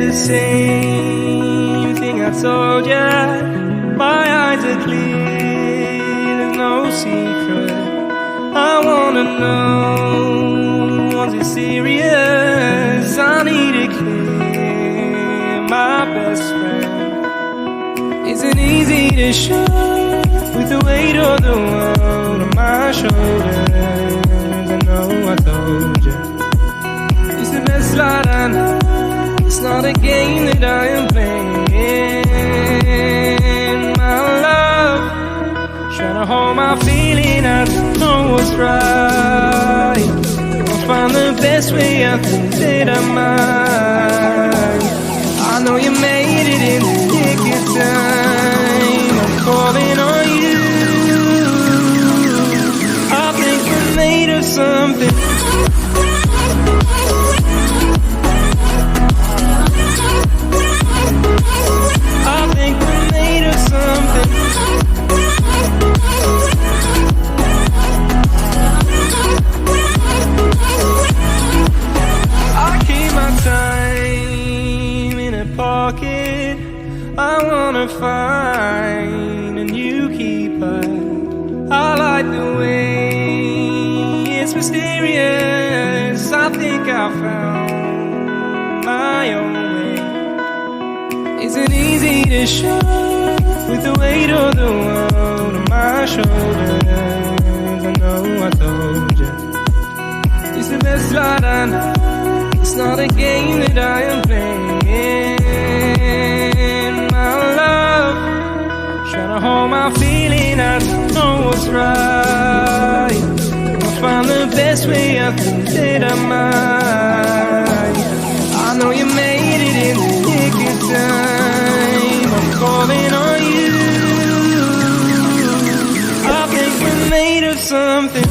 the same thing I told ya. My eyes are clear, there's no secret. I wanna know, was it serious? I need it clear, my best friend. Isn't easy to show with the weight of the world on my shoulders. I know I told you, it's the best light I know. It's not a game that I am playing. My love, trying to hold my feeling, I don't know what's right. I'll find the best way, I think that I might. I know you made it in the nick of time. I'm calling on you. I think we're made of something. I think we're made of something. I keep my time in a pocket. I wanna find a new keeper. I like the way it's mysterious. I think I found my own way. Isn't easy to show with the weight of the world on my shoulders. I know I told you, it's the best light I know. It's not a game that I am playing. My love, trying to hold my feeling, I don't know what's right. I'll find the best way, I think that I might. I know you made it in the nick of time. I'm calling on you. I think we're made of something.